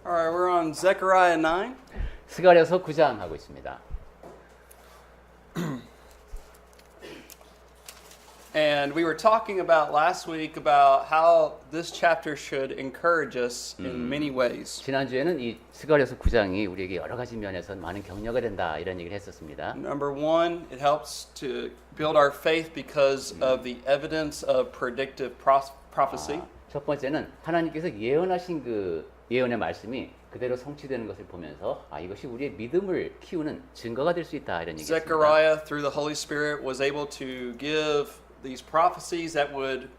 All right, we're on Zechariah 9. 스가랴서 9장 하고 있습니다. And we were talking about last week about how this chapter should encourage us in many ways. 지난주에는 이 스가랴서 9장이 우리에게 여러 가지 면에서 많은 격려가 된다 이런 얘기를 했었습니다. Number one, it helps to build our faith because of the evidence of predictive prophecy. 첫 번째는 하나님께서 예언하신 그 예언의 말씀이 그대로 성취되는 것을 보면서 이것이 우리의 믿음을 키우는 증거가 될 수 있다 이런 얘기입니다. Zechariah, through the Holy Spirit, was able to give these prophecies that would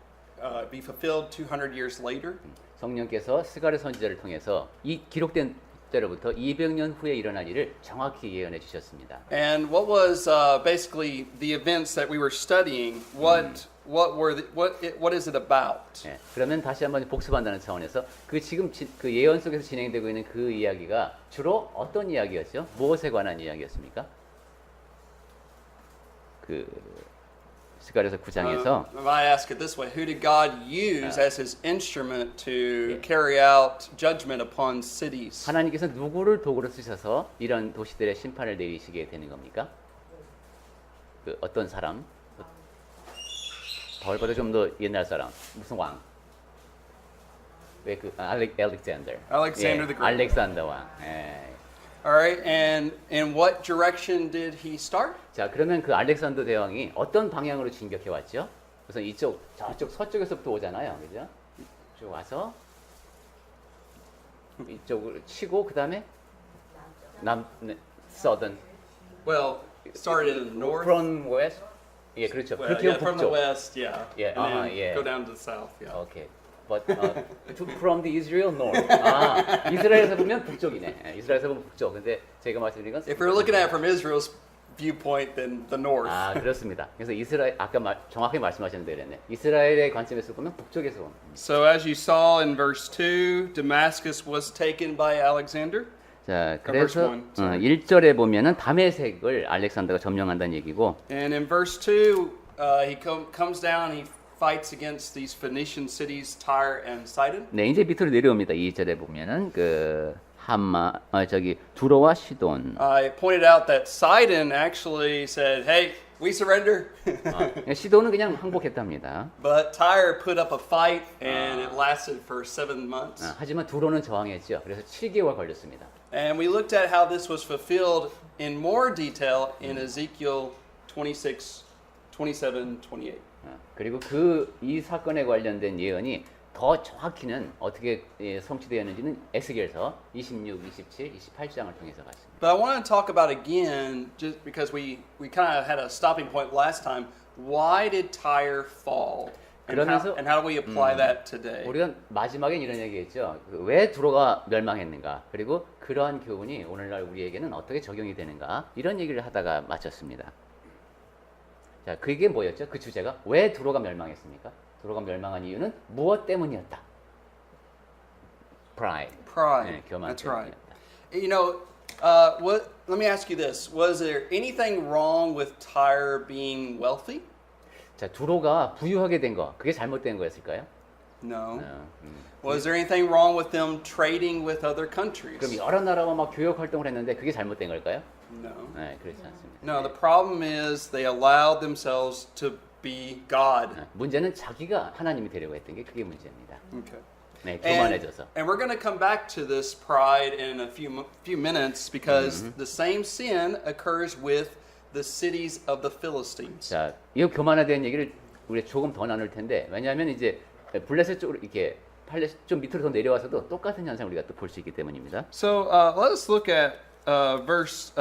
be fulfilled 200 years later. 성령께서 스가랴 선지자를 통해서 이 기록된 때로부터 200년 후에 일어날 일을 정확히 예언해 주셨습니다. And what was basically the events that we were studying? What is it about? 예, 그러면 다시 한번 복습한다는 차원에서 그 지금 그 예언 속에서 진행되고 있는 그 이야기가 주로 어떤 이야기였죠? 무엇에 관한 이야기였습니까? 그 스가랴서 9장에서 If I ask it this way, who did God use as His instrument to carry out judgment upon cities? 하나님께서 누구를 도구로 쓰셔서 이런 도시들의 심판을 내리시게 되는 겁니까? 그 어떤 사람? 바울보다 좀 더 옛날 사람. 무슨 왕? 왜 그 알렉산더. Alexander the Great. 알렉산더 왕. 예. All right, and in what direction did he start? 자, 그러면 그 알렉산더 대왕이 어떤 방향으로 진격해 왔죠? 우선 이쪽, 저쪽 서쪽에서부터 오잖아요, 그죠? 이쪽 와서 이쪽을 치고 그 다음에 southern. Well, it started in the north. From west. 예, 그렇죠. Well, 그렇게 yeah, from the 북쪽. west, yeah. Yeah, And then yeah. go down to the south, yeah. Okay. But from the Israel north. 이스라엘에서 보면 북쪽이네. 예, 이스라엘에서 보면 북쪽. 근데 제가 말씀드린 건 If we're looking at it from Israel's viewpoint, then the north. 그렇습니다. 그래서 이스라엘 아까 정확히 말씀하셨는데 그랬네. 이스라엘의 관점에서 보면 북쪽에서 보면. So as you saw in verse 2, Damascus was taken by Alexander. 자, verse 그래서 one, sorry. 1절에 보면은 다메섹을 알렉산더가 점령한다는 얘기고 And in verse 2, he comes down, he fights against these Phoenician cities, Tyre and Sidon. 네, 이제 밑으로 내려옵니다. 2절에 보면은 그 두로와 시돈. I pointed out that Sidon actually said, hey, we surrender. 시돈은 그냥 항복했답니다. But Tyre put up a fight and it lasted for 7 months. 하지만 두로는 저항했죠. 그래서 7개월 걸렸습니다. And we looked at how this was fulfilled in more detail in Ezekiel 26, 27, 28. 그리고 이 사건에 관련된 예언이 더 정확히는 어떻게 성취되었는지는 에스겔서 26, 27, 28장을 통해서 봤습니다. But I want to talk about again, just because we kind of had a stopping point last time, why did Tyre fall? And how do we apply that today? 우리가 마지막엔 이런 얘기했죠. 왜 두로가 멸망했는가? 그리고 그러한 교훈이 오늘날 우리에게는 어떻게 적용이 되는가? 이런 얘기를 하다가 마쳤습니다. 자, 그게 뭐였죠? 그 주제가 왜 두로가 멸망했습니까? 두로가 멸망한 이유는 무엇 때문이었다? Pride. Pride. 네, 교만 That's right. 때문이었다. You know, let me ask you this. Was there anything wrong with Tyre being wealthy? 자, 두로가 부유하게 된 거, 그게 잘못된 거였을까요? No. Was there anything wrong with them trading with other countries? 그럼 여러 나라와 막 교역 활동을 했는데 그게 잘못된 걸까요? No. 네, 그렇지 않습니다. No, the problem is they allowed themselves to be God. 문제는 자기가 하나님이 되려고 했던 게 그게 문제입니다. Okay. 네, 교만해져서. And we're going to come back to this pride in a few minutes because the same sin occurs with the cities of the Philistines. 자, 이 교만에 대한 얘기를 우리 조금 더 나눌 텐데 왜냐하면 이제 블레셋 쪽으로 이렇게 좀 밑으로 더 내려와서도 똑같은 현상 우리가 또 볼 수 있기 때문입니다. So let us look at verse.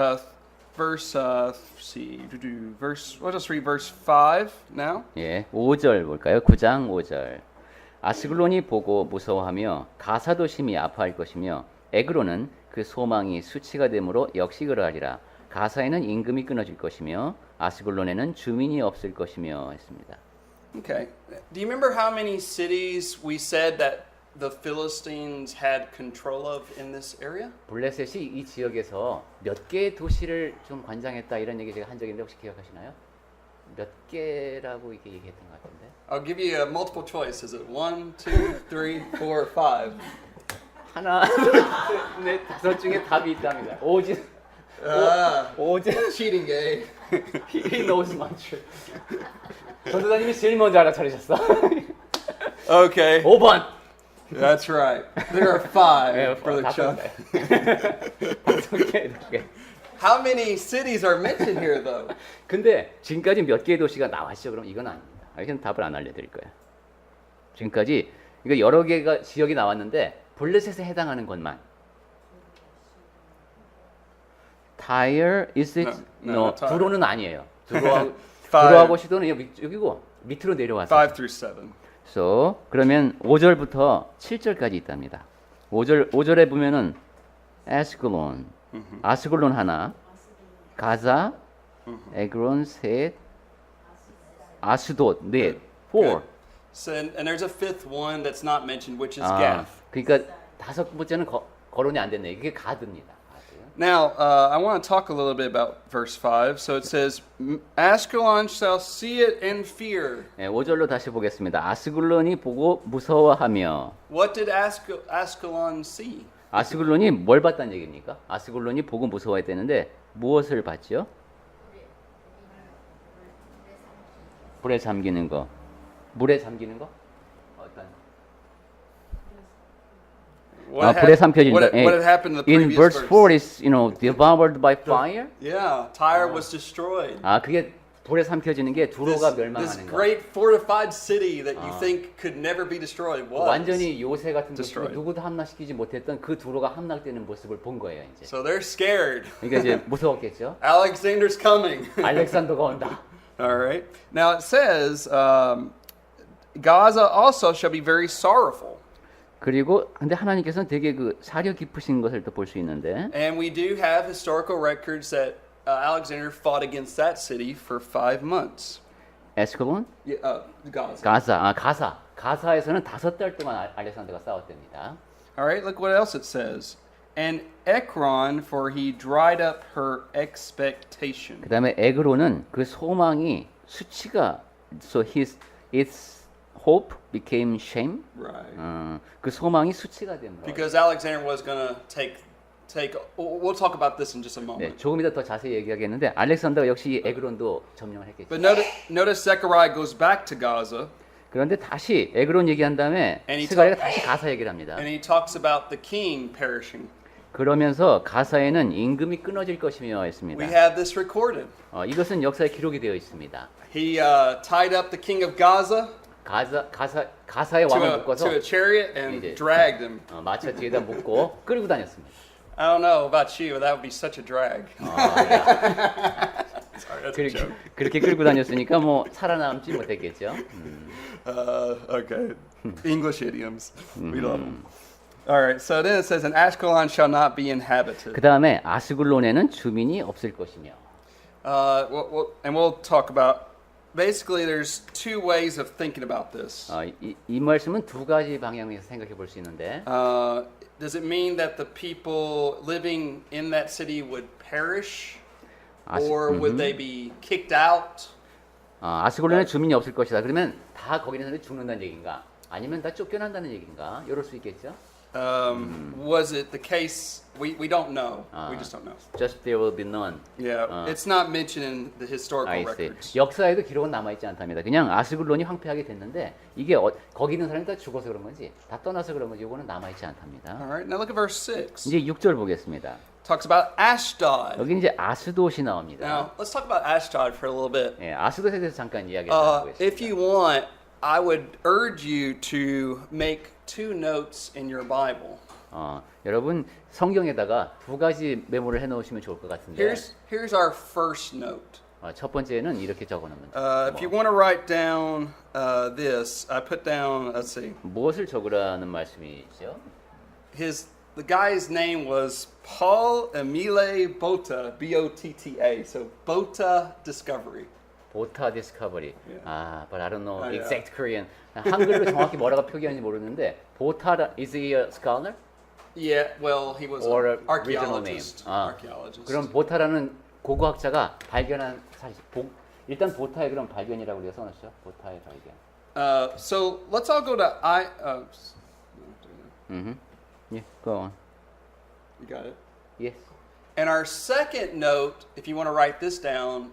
We'll just read verse 5 now. 예, 5절 볼까요? 9장 5절. 아스글론이 보고 무서워하며 가사도 심히 아파할 것이며 에그로는 그 소망이 수치가 되므로 역시 그러하리라. 가사에는 임금이 끊어질 것이며 아스글론에는 주민이 없을 것이며 했습니다. Okay. Do you remember how many cities we said that the Philistines had control of in this area? 블레셋이 이 지역에서 몇 개의 도시를 좀 관장했다 이런 얘기 제가 한 적인데 혹시 기억하시나요? 몇 개라고 이렇게 얘기했던 것 같은데. I'll give you a multiple choice. Is it 1, 2, 3, 4, 5? 하나, 둘, 셋, 넷, 다섯 중에 답이 있답니다. 오진. 오진. Cheating game. He knows much. 전도사님이 제일 먼저 알아차리셨어. Okay. 5번. That's right. There are 5, 네, Brother Chuck. 다섯 개. How many cities are mentioned here, though? 근데 지금까지 몇 개의 도시가 나왔죠? 그럼 이건 아닙니다. 이건 답을 안 알려드릴 거예요. 지금까지 이거 여러 개가 지역이 나왔는데 블레셋에 해당하는 것만. Tyre, is it? No, Tyre. 두로는 아니에요. 두로하고 시도는 여기고 밑으로 내려와서. 5 through 7. So, 그러면 5절부터 7절까지 있답니다. 5절에 보면은 에스글론, 아스글론 하나, 가자, 에그론 셋, 아스돗 넷, 4. So, and there's a 5th one that's not mentioned, which is Gath. 그러니까 다섯 번째는 거론이 안 됐네요. 이게 가드입니다. Now, I want to talk a little bit about verse 5. So it says, Ashkelon shall see it and fear. 네, 5절로 다시 보겠습니다. 아스글론이 보고 무서워하며. What did Ashkelon see? 아스글론이 뭘 봤다는 얘기입니까? 아스글론이 보고 무서워했다는데 무엇을 봤죠? 불에 잠기는 거. 물에 잠기는 거? 불에 삼켜진다. What had happened in the In previous verse 4 is, devoured by fire. Yeah, Tyre was destroyed. 그게 불에 삼켜지는 게 두로가 This 멸망하는 거. great fortified city that you think could never be destroyed was. 완전히 요새 같은 destroyed. 곳으로 누구도 함락시키지 못했던 그 두로가 함락되는 모습을 본 거예요, 이제. So they're scared. 그러니까 이제 무서웠겠죠. Alexander's coming. 알렉산더가 온다. All right. Now it says, Gaza also shall be very sorrowful. 그리고 근데 하나님께서는 되게 그 사려 깊으신 것을 또 볼 수 있는데. And we do have historical records that Alexander fought against that city for 5 months. 에스클론? Gaza. 가사에서는 5달 동안 알렉산더가 싸웠답니다. All right, look what else it says. And Ekron, for he dried up her expectation. 그다음에 에그로는 그 소망이 수치가 so its hope became shame. Right. 그 소망이 수치가 된 거예요. Because Alexander was going to take we'll talk about this in just a moment. 네, 조금 이따 더 자세히 얘기하겠는데 알렉산더가 역시 에그론도 점령을 했겠죠. But notice Zechariah goes back to Gaza. 그런데 다시 에그론 얘기한 다음에 And 스가랴가 다시 가사 얘기를 합니다. And he talks about the king perishing. 그러면서 가사에는 임금이 끊어질 것이며 했습니다. We have this recorded. 이것은 역사에 기록이 되어 있습니다. He tied up the king of Gaza. 가사의 왕을 묶어서 to a chariot and dragged him. 마차 뒤에다 묶고 끌고 다녔습니다. I don't know about you, but that would be such a drag. Sorry, that's a joke. 그렇게 끌고 다녔으니까 뭐 살아남지 못했겠죠. Okay. English idioms. We love them. All right. So then it says, "And Ashkelon shall not be inhabited." 그 다음에 아스글론에는 주민이 없을 것이며. And we'll talk about. Basically, there's 2 ways of thinking about this. 이 말씀은 2가지 방향에서 생각해 볼 수 있는데. Does it mean that the people living in that city would perish, or would they be kicked out? 아스글론에 주민이 없을 것이다. 그러면 다 거기 있는 사람들이 죽는다는 얘기인가? 아니면 다 쫓겨난다는 얘기인가? 이럴 수 있겠죠. Was it the case? We don't know. We just don't know. Just there will be none. Yeah, it's not mentioned in the historical records. 역사에도 기록은 남아 있지 않답니다. 그냥 아스글론이 황폐하게 됐는데 이게 거기 있는 사람이 다 죽어서 그런 건지 다 떠나서 그런 건지 이거는 남아 있지 않답니다. All right. Now look at verse 6. 이제 6절 보겠습니다. Talks about Ashdod. 여기 이제 아스돗이 나옵니다. Now let's talk about Ashdod for a little bit. 예, 아스돗에 대해서 잠깐 이야기를 해보겠습니다. If you want, I would urge you to make 2 notes in your Bible. 여러분 성경에다가 2가지 메모를 해놓으시면 좋을 것 같은데. Here's our first note. 첫 번째는 이렇게 적어놓으면. If you want to write down this, I put down. Let's see. 무엇을 적으라는 말씀이죠? The guy's name was Paul Emile Botta, B-O-T-T-A. So Botta Discovery. 보타 디스커버리. But I don't know exact Korean. 한글로 정확히 뭐라고 표기하는지 모르는데 보타 is he a scholar? Yeah, well, he was an archaeologist. Archaeologist. 그럼 보타라는 고고학자가 발견한 사실 일단 보타의 그런 발견이라고 우리가 써놨죠. 보타의 발견. So let's all go to Yeah, go on. You got it? Yes. And our second note, if you want to write this down,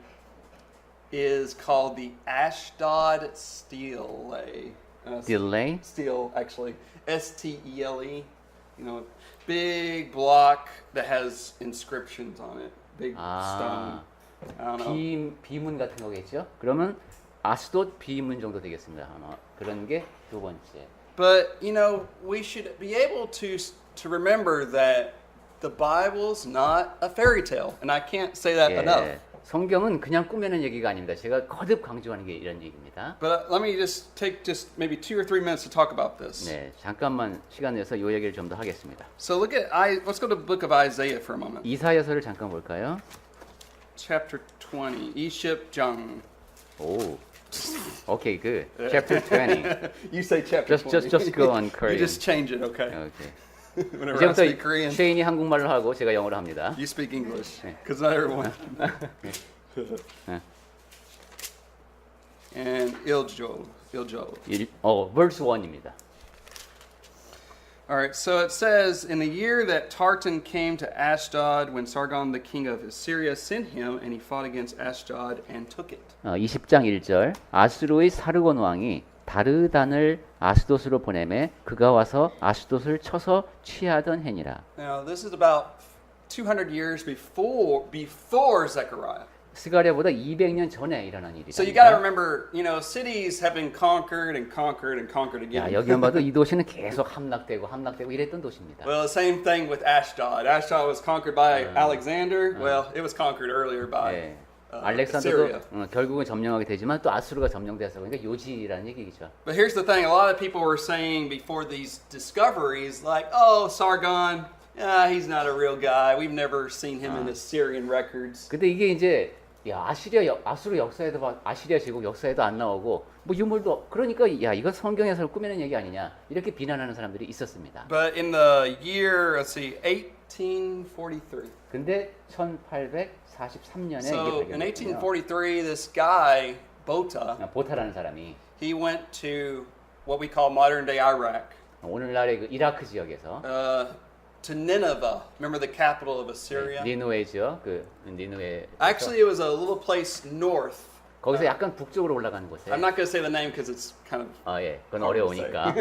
is called the Ashdod Stele. Delay. Stele, actually. S-T-E-L-E. You know, big block that has inscriptions on it. Big stone. I don't know. 비문 같은 거겠죠? 그러면 아스돗 비문 정도 되겠습니다. 아마 그런 게 두 번째. But, you know, we should be able to remember that the Bible's not a fairy tale. And I can't say that enough. 성경은 그냥 꾸며낸 얘기가 아닙니다. 제가 거듭 강조하는 게 이런 얘기입니다. But let me just take maybe 2 or 3 minutes to talk about this. 네, 잠깐만 시간 내서 이 얘기를 좀 더 하겠습니다. So let's go to the book of Isaiah for a moment. 이사야서를 잠깐 볼까요? Chapter 20, Iship-jung. 오, okay, good. Chapter 20. You say chapter 20. Just go on Korean. You just change it, okay? Okay. Whenever I speak Korean, 이제부터 쉐인이 한국말로 하고 제가 영어로 합니다. you speak English, because not everyone. And Iljol. verse 1입니다. All right, so it says, in the year that Tartan came to Ashdod, when Sargon the king of Assyria sent him, and he fought against Ashdod and took it. 20장 1절 아수르의 사르곤 왕이 다르단을 아스돗으로 보내매 그가 와서 아스돗을 쳐서 취하던 해니라. Now this is about 200 years before Zechariah. 스가랴보다 200년 전에 일어난 일이다. So you got to remember, you know, cities have been conquered and conquered and conquered again. 야, 여기만 봐도 이 도시는 계속 함락되고 이랬던 도시입니다. Well, the same thing with Ashdod. Ashdod was conquered by Alexander. Well, it was conquered earlier by Assyria. 알렉산더도 결국은 점령하게 되지만 또 아수르가 점령돼서 그러니까 요지라는 얘기죠. But here's the thing: a lot of people were saying before these discoveries, like, "Oh, Sargon, he's not a real guy. We've never seen him in Assyrian records." 근데 이게 이제 아수르 역사에도 아시리아 제국 역사에도 안 나오고 뭐 유물도 그러니까 야 이거 성경에서 꾸며낸 얘기 아니냐 이렇게 비난하는 사람들이 있었습니다. But in the year, let's see, 1843. 근데 1843년에 So 이게 in 발견됐군요. 1843, this guy Bota, 보타라는 사람이 he went to what we call modern-day Iraq. 오늘날의 그 이라크 지역에서 To Nineveh. Remember the capital of Assyria? 니누에죠. 그 니누에. Actually, it was a little place north. 거기서 약간 북쪽으로 올라가는 곳에. I'm not going to say the name because it's kind of. 예, 그건 어려우니까.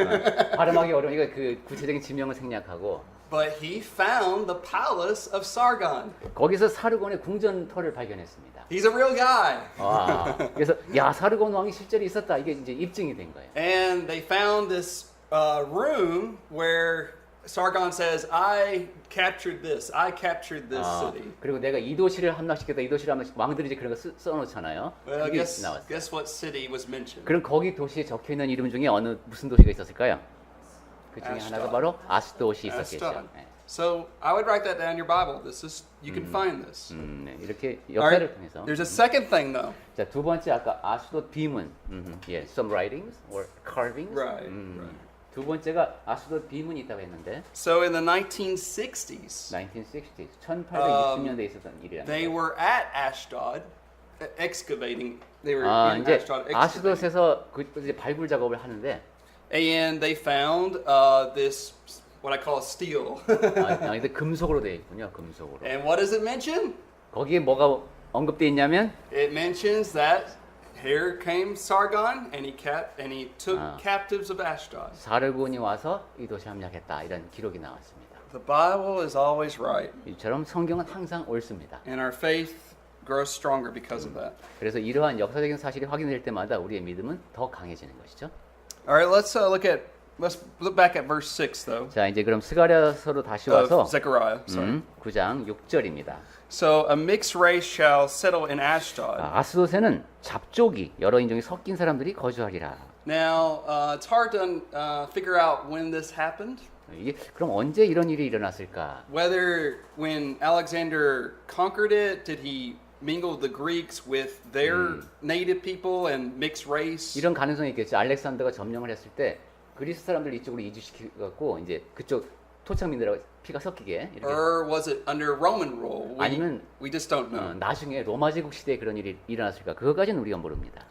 발음하기 어려우니까 그 구체적인 지명을 생략하고. But he found the palace of Sargon. 거기서 사르곤의 궁전터를 발견했습니다. He's a real guy. 그래서 야 사르곤 왕이 실제로 있었다. 이게 이제 입증이 된 거예요. And they found this room where Sargon says, I captured this city. 그리고 내가 이 도시를 함락시켰다. 이 도시를 함락 왕들이 이제 그런 거 써놓잖아요. Well, guess what city was mentioned? 그럼 거기 도시에 적혀 있는 이름 중에 무슨 도시가 있었을까요? 그 중에 하나가 바로 아스돗이 있었겠죠. 네. So I would write that down in your Bible. You can find this. 네, 이렇게 역사를 통해서. There's a second thing though. 자, 두 번째 아까 아스돗 비문. Some writings or carvings. Right. 두 번째가 아스돗 비문이 있다고 했는데. So in the 1960s. 1960s. 1860년대에 있었던 일이랍니다. They were at Ashdod excavating. They were in 이제 Ashdod excavating. 아스돗에서 이제 발굴 작업을 하는데. And they found this what I call a stele. 근데 금속으로 되어 있군요. 금속으로. And what does it mention? 거기에 뭐가 언급되어 있냐면 It mentions that here came Sargon and he took captives of Ashdod. 사르곤이 와서 이 도시 함락했다. 이런 기록이 나왔습니다. The Bible is always right. 이처럼 성경은 항상 옳습니다. And our faith grows stronger because of that. 그래서 이러한 역사적인 사실이 확인될 때마다 우리의 믿음은 더 강해지는 것이죠. All right, let's look back at verse 6 though. 자, 이제 그럼 스가랴서로 다시 와서 Of Zechariah, sorry. 9장 6절입니다. So a mixed race shall settle in Ashdod. 아스돗에는 잡족이 여러 인종이 섞인 사람들이 거주하리라. Now, it's hard to figure out when this happened. 이게 그럼 언제 이런 일이 일어났을까? Whether when Alexander conquered it, did he mingle the Greeks with their native people and mixed race? 이런 가능성이 있겠죠. 알렉산더가 점령을 했을 때 그리스 사람들 이쪽으로 이주시키고 이제 그쪽 토착민들하고 피가 섞이게 이렇게. Or was it under Roman rule? 아니면 we just don't know. 나중에 로마 제국 시대에 그런 일이 일어났을까? 그거까지는 우리가 모릅니다.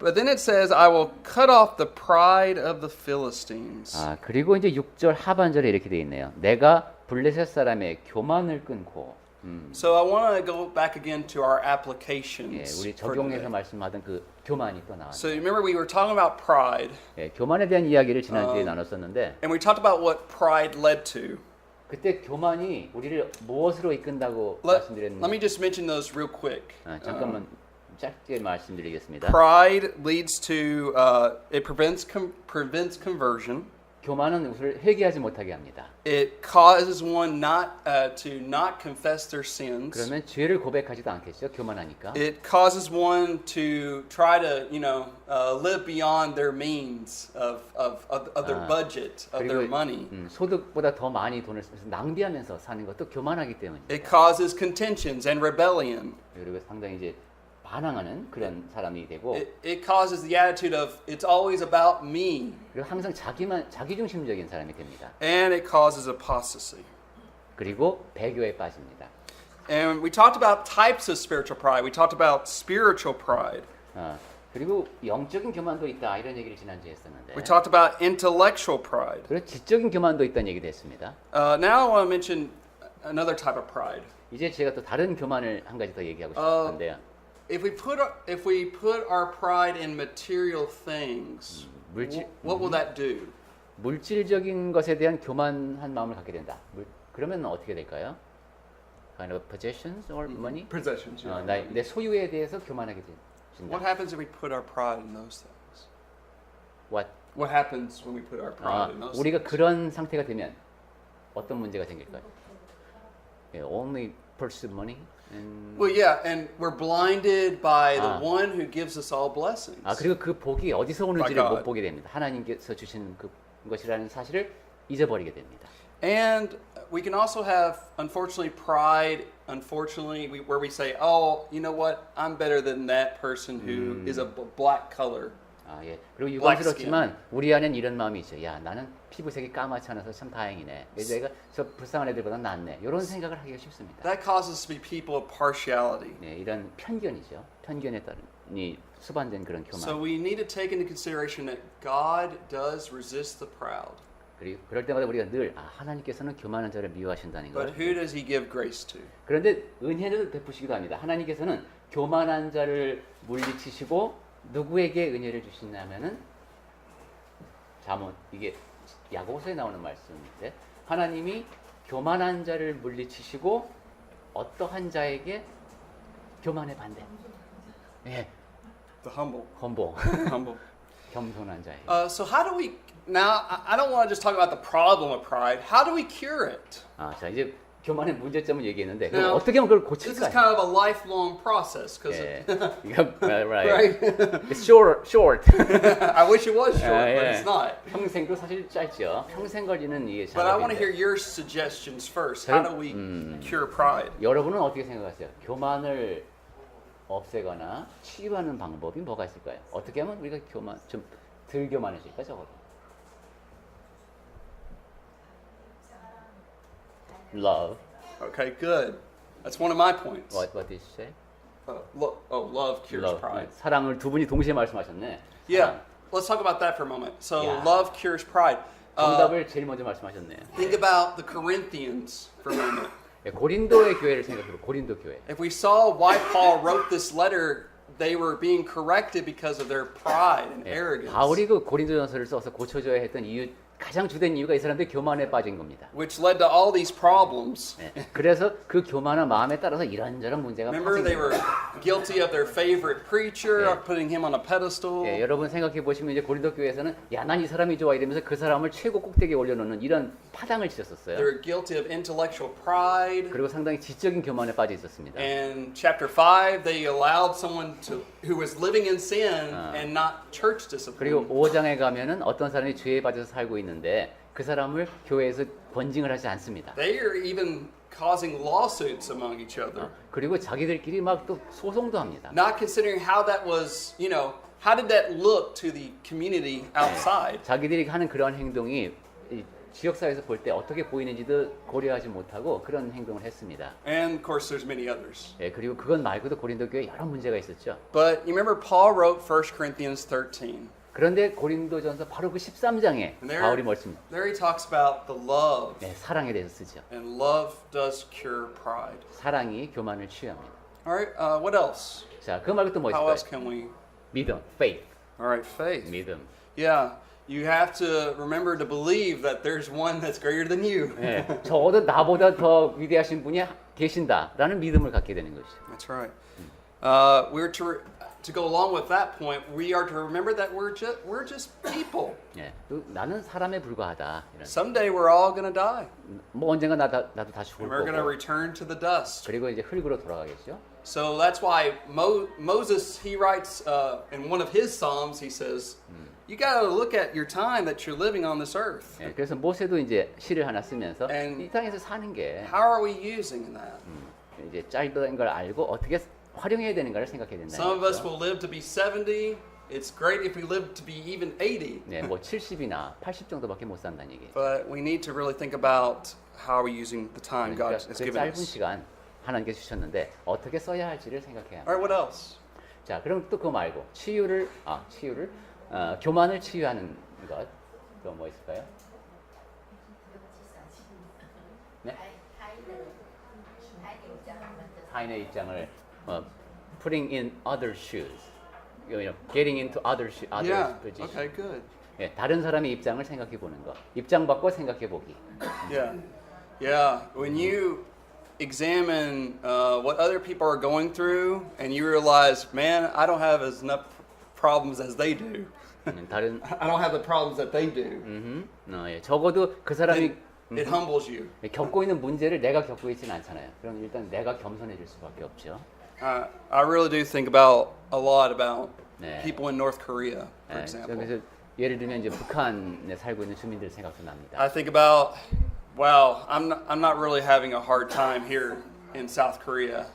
But then it says, I will cut off the pride of the Philistines. 아, 그리고 이제 6절 하반절에 이렇게 돼 있네요. 내가 블레셋 사람의 교만을 끊고. So I want to go back again to our applications. 예, 우리 for 적용해서 today. 말씀하던 그 교만이 또 나왔어요. So remember we were talking about pride, 예, 교만에 대한 이야기를 지난주에 나눴었는데 and we talked about what pride led to. 그때 교만이 우리를 무엇으로 이끈다고 Let 말씀드렸는데 me just mention those real quick. 잠깐만 짧게 말씀드리겠습니다. Pride leads to it prevents conversion. 교만은 우리를 회개하지 못하게 합니다. It causes one not to not confess their sins. 그러면 죄를 고백하지도 않겠죠. 교만하니까. It causes one to try to, live beyond their means of their budget, of their money. 소득보다 더 많이 돈을 쓰면서 낭비하면서 사는 것도 교만하기 때문입니다. It causes contentions and rebellion. 그리고 상당히 이제 반항하는 그런 사람이 되고 It causes the attitude of it's always about me. 그리고 항상 자기 중심적인 사람이 됩니다. And it causes apostasy. 그리고 배교에 빠집니다. And we talked about types of spiritual pride. We talked about spiritual pride. 그리고 영적인 교만도 있다 이런 얘기를 지난주에 했었는데 We talked about intellectual pride. 그리고 지적인 교만도 있다는 얘기도 했습니다. Now I want to mention another type of pride. 이제 제가 또 다른 교만을 한 가지 더 얘기하고 싶은데요. If we put our pride in material things, what will that do? 물질적인 것에 대한 교만한 마음을 갖게 된다. 그러면 어떻게 될까요? Kind of possessions or money? Possessions. Yeah. 내 소유에 대해서 교만하게 된다. What happens if we put our pride in those things? What happens when we put our pride in those 우리가 things? 그런 상태가 되면 어떤 문제가 생길까요? Only pursue money. Well, yeah, and we're blinded by the one who gives us all blessings. 그리고 그 복이 어디서 오는지를 By God. 못 보게 됩니다. 하나님께서 주신 것이라는 사실을 잊어버리게 됩니다. And we can also have, unfortunately, pride. Where we say, "Oh, you know what? I'm better than that person who is a black color." 예. 그리고 유감스럽지만 우리 안엔 이런 마음이 있죠. 야, 나는 피부색이 까맣지 않아서 참 다행이네. 내가 저 불쌍한 애들보다 낫네. 이런 생각을 하기가 쉽습니다. That causes us to be people of partiality. 네, 이런 편견이죠. 편견에 따른 이 수반된 그런 교만. So we need to take into consideration that God does resist the proud. 그리고 그럴 때마다 우리가 늘 하나님께서는 교만한 자를 미워하신다는 But 걸. who does He give grace to? 그런데 은혜를 베푸시기도 합니다. 하나님께서는 교만한 자를 물리치시고 누구에게 은혜를 주시냐면은 이게 야고보서에 나오는 말씀인데 하나님이 교만한 자를 물리치시고 어떠한 자에게 교만의 반대. 예. The humble. humble. 겸손한 자에게. So how do we now? I don't want to just talk about the problem of pride. How do we cure it? 자 이제 교만의 문제점을 얘기했는데 그럼 Now, 어떻게 하면 그걸 This is 고칠까요? kind of a lifelong process because 예. right. right. It's short. I wish it was short, but 예. it's not. 평생도 사실 짧죠. 평생 걸리는 이게 But I want to hear 작업인데 your suggestions first. How do we cure pride? 여러분은 어떻게 생각하세요? 교만을 없애거나 치유하는 방법이 뭐가 있을까요? 어떻게 하면 우리가 좀 덜 교만해질까 적어도? Love. Okay, good. That's one of my points. What did you say? Love cures Love. pride. 사랑을 두 분이 동시에 말씀하셨네. Yeah, let's talk about that for a moment. So, Yeah. love cures pride. 정답을 제일 먼저 말씀하셨네. Think about the Corinthians for a moment. 고린도의 교회를 생각해보. 고린도 교회. If we saw why Paul wrote this letter, they were being corrected because of their pride and arrogance. 바울이 그 고린도전서를 써서 고쳐줘야 했던 가장 주된 이유가 이 사람들이 교만에 빠진 겁니다. Which led to all these problems. 그래서 그 교만한 마음에 따라서 이런저런 문제가 Remember, they were guilty of their favorite preacher, Yeah. putting him on a pedestal. 여러분 생각해 보시면 이제 고린도 교회에서는 야, 난 이 사람이 좋아 이러면서 그 사람을 최고 꼭대기에 올려놓는 이런 파당을 They 치셨었어요. were guilty of intellectual pride. 그리고 상당히 지적인 교만에 빠져 있었습니다. In chapter 5, they allowed someone who was living in sin and not church 그리고 discipline. 5장에 가면은 어떤 사람이 죄에 빠져서 살고 있는데 그 사람을 교회에서 번징을 하지 않습니다. They are even causing lawsuits among each other. 그리고 자기들끼리 막 또 소송도 합니다. Not considering how that was, how did that look to the community outside? 자기들이 하는 그러한 행동이 지역사회에서 볼 때 어떻게 보이는지도 고려하지 못하고 그런 행동을 했습니다. And of course, there's many others. 예, 그리고 그것 말고도 고린도 교회에 여러 문제가 있었죠. But you remember Paul wrote 1 Corinthians 13. 그런데 고린도전서 바로 그 13장에 바울이 말씀, There he talks about the love. 네, 사랑에 대해서 쓰죠. And love does cure pride. 사랑이 교만을 치유합니다. All right, what else? 자, 그 말고 또 뭐 How 있을까요? else can we? 믿음, faith, All right, faith. 믿음. Yeah, you have to remember to believe that there's one that's greater than you. 예, 적어도 나보다 더 위대하신 분이 계신다라는 믿음을 갖게 되는 것이죠. That's right. We're to go along with that point. We are to remember that we're just people. 예, 또 나는 사람에 불과하다. 이런. Someday we're all gonna die, 뭐 언젠가 나도 다 죽을 and we're gonna 거고. return to the dust. 그리고 이제 흙으로 돌아가겠죠. So that's why Moses, he writes in one of his psalms, he says, "You got to look at your time that you're living on this earth. 예, 그래서 모세도 이제 시를 하나 쓰면서 And 이 땅에서 사는 게 How are we using that? 이제 짧은 걸 알고 어떻게 활용해야 되는가를 생각해야 된다. Some of us will live to be 70. It's great if we live to be even 80. 네, 뭐 70이나 80 정도밖에 못 산다는 얘기예요. But we need to really think about how we're using the time God 그러니까 has 그 given 짧은 us. 시간 하나님께 주셨는데 어떻게 써야 할지를 생각해야 합니다. All right, what else? 자, 그럼 또 그거 말고 치유를 교만을 치유하는 것 또 뭐 있을까요? 네? 타인의 입장을 putting in other shoes, getting into others' Yeah. position. Okay, good. 예, 다른 사람의 입장을 생각해 보는 것, 입장 바꿔 생각해 보기. Yeah. Yeah. When you examine what other people are going through and you realize, man, I don't have as enough problems as they do. 다른 I don't have the problems that they do. 예, 적어도 그 사람이 It humbles you. 겪고 있는 문제를 내가 겪고 있지는 않잖아요. 그럼 일단 내가 겸손해질 수밖에 없죠. I really do think about a lot about 네. people in North Korea, for 예, example. 그래서 예를 들면 이제 북한에 살고 있는 주민들 생각도 납니다. I think about, wow, I'm not really having a hard time here in South Korea.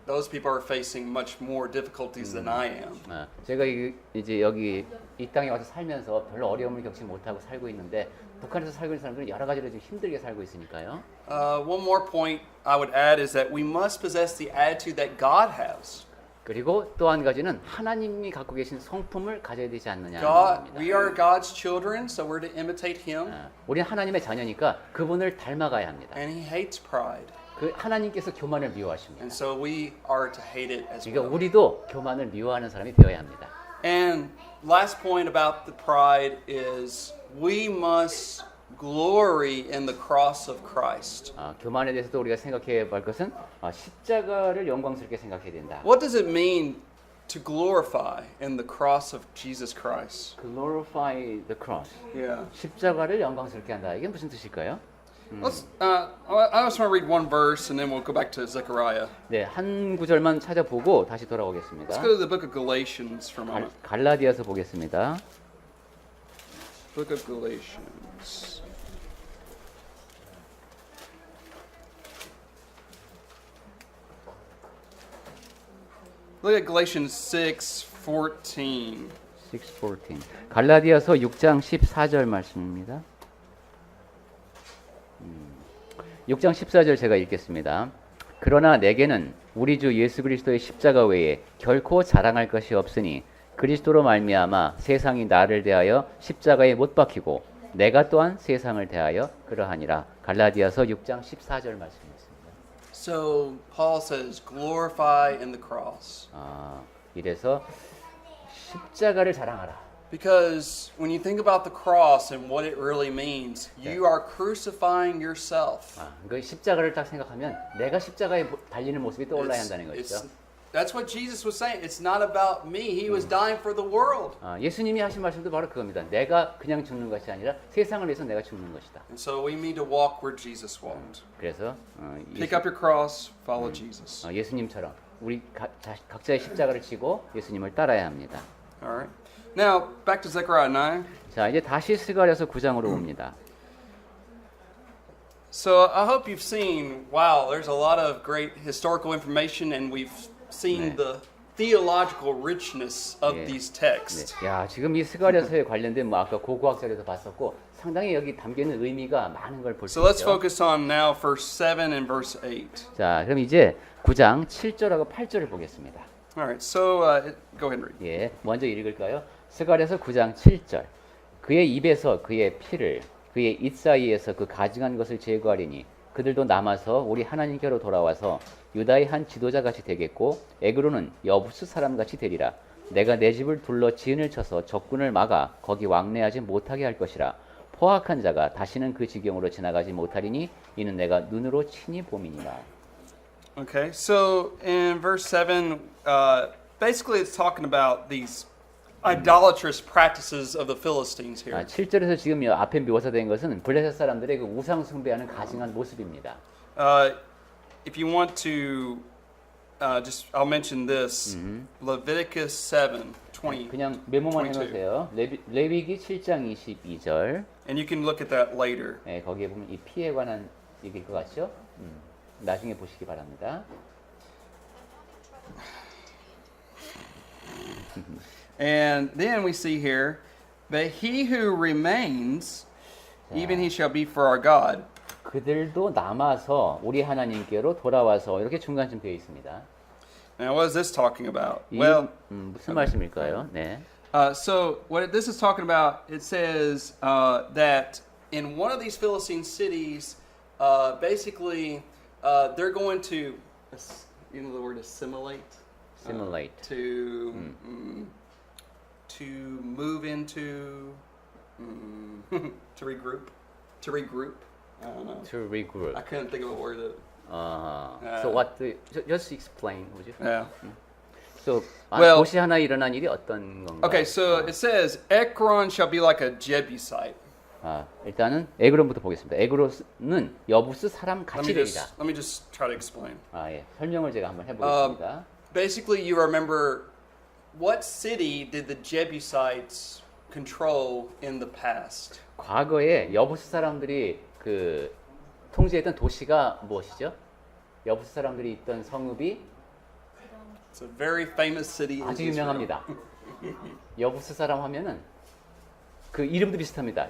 Those people are facing much more difficulties than I am. 제가 이제 여기 이 땅에 와서 살면서 별로 어려움을 겪지 못하고 살고 있는데 북한에서 살고 있는 사람들은 여러 가지로 좀 힘들게 살고 있으니까요. One more point I would add is that we must possess the attitude that God has. 그리고 또 한 가지는 하나님이 갖고 계신 성품을 가져야 되지 않느냐는 God, 겁니다. we are God's children, so we're to imitate Him, 우리는 하나님의 자녀니까 그분을 닮아가야 합니다. and He hates pride, 그 하나님께서 교만을 미워하십니다. and so we are to hate it as 그러니까 well. 우리도 교만을 미워하는 사람이 되어야 합니다. And last point about the pride is we must glory in the cross of Christ. 교만에 대해서도 우리가 생각해 볼 것은 십자가를 영광스럽게 생각해야 된다. What does it mean to glorify in the cross of Jesus Christ? Glorify the cross. Yeah. 십자가를 영광스럽게 한다. 이게 무슨 뜻일까요? Let's. I just want to read one verse, and then we'll go back to Zechariah. 네, 한 구절만 찾아보고 다시 돌아오겠습니다. Let's go to the book of Galatians for a moment. 갈라디아서 보겠습니다. Book of Galatians. Look at Galatians 6:14. 6:14. 갈라디아서 6장 14절 말씀입니다. 6장 14절 제가 읽겠습니다. 그러나 내게는 우리 주 예수 그리스도의 십자가 외에 결코 자랑할 것이 없으니 그리스도로 말미암아 세상이 나를 대하여 십자가에 못 박히고 내가 또한 세상을 대하여 그러하니라. 갈라디아서 6장 14절 말씀입니다. So Paul says, glorify in the cross. 이래서 십자가를 자랑하라. Because when you think about the cross and what it really means, you are crucifying yourself. 그 십자가를 딱 생각하면 내가 십자가에 달리는 모습이 떠올라야 한다는 것이죠. That's what Jesus was saying. It's not about me. He was dying for the world. 예수님이 하신 말씀도 바로 그겁니다. 내가 그냥 죽는 것이 아니라 세상을 위해서 내가 죽는 것이다. And so we need to walk where Jesus walked. 그래서 Pick up your cross, follow Jesus. 예수님처럼 우리 각자의 십자가를 지고 예수님을 따라야 합니다. All right. Now, back to Zechariah 9. 자, 이제 다시 스가랴서 9장으로 옵니다. So I hope you've seen, wow, there's a lot of great historical information and we've seen 네. the theological richness of 예. these texts. 네. 야, 지금 이 스가랴서에 관련된 뭐 아까 고고학 자료도 봤었고 상당히 여기 담겨 있는 의미가 많은 걸 볼 수 So let's 있죠. focus on now verse 7 and verse 8. 자, 그럼 이제 9장 7절하고 8절을 보겠습니다. All right, so go ahead and read. 예, 먼저 읽을까요? 스가랴서 9장 7절. 그의 입에서 그의 피를 그의 입 사이에서 그 가증한 것을 제거하리니 그들도 남아서 우리 하나님께로 돌아와서 유다의 한 지도자 같이 되겠고 에그로는 여부스 사람 같이 되리라. 내가 내 집을 둘러 지은을 쳐서 적군을 막아 거기 왕래하지 못하게 할 것이라. 포악한 자가 다시는 그 지경으로 지나가지 못하리니 이는 내가 눈으로 친히 봄이니라. Okay, so in verse 7, basically it's talking about these idolatrous practices of the Philistines here. 7절에서 지금 이 앞에 묘사된 것은 블레셋 사람들의 그 우상 숭배하는 가증한 모습입니다. If you want to, I'll mention this, Leviticus 7:20, 그냥 메모만 22. 해놓으세요. 레위기 7장 22절. and you can look at that later. 네, 거기에 보면 이 피에 관한 얘기일 것 같죠? 나중에 보시기 바랍니다. And then we see here, but he who remains, even he shall be for our God. 그들도 남아서 우리 하나님께로 돌아와서 이렇게 중간쯤 되어 있습니다. Now, what is this talking about? 이, Well, 무슨 말씀일까요? 네. so what this is talking about, it says that in one of these Philistine cities, basically, they're going to, you know the word assimilate? Simulate. To move into, to regroup. I don't know. To regroup. I couldn't think of a word that. So what? Just explain, would you? Yeah. So Well- 도시 하나 일어난 일이 어떤 건가요? Okay, so it says Ekron shall be like a Jebusite. 일단은 에그론부터 보겠습니다. 에그론은 여부스 사람 같이 되리라. Let me just try to explain. 예. 설명을 제가 한번 해보겠습니다. Basically, you remember what city did the Jebusites control in the past? 과거에 여부스 사람들이 그 통제했던 도시가 무엇이죠? 여부스 사람들이 있던 성읍이 It's a very famous city in 아주 Israel. 유명합니다. 여부스 사람 하면은 그 이름도 비슷합니다.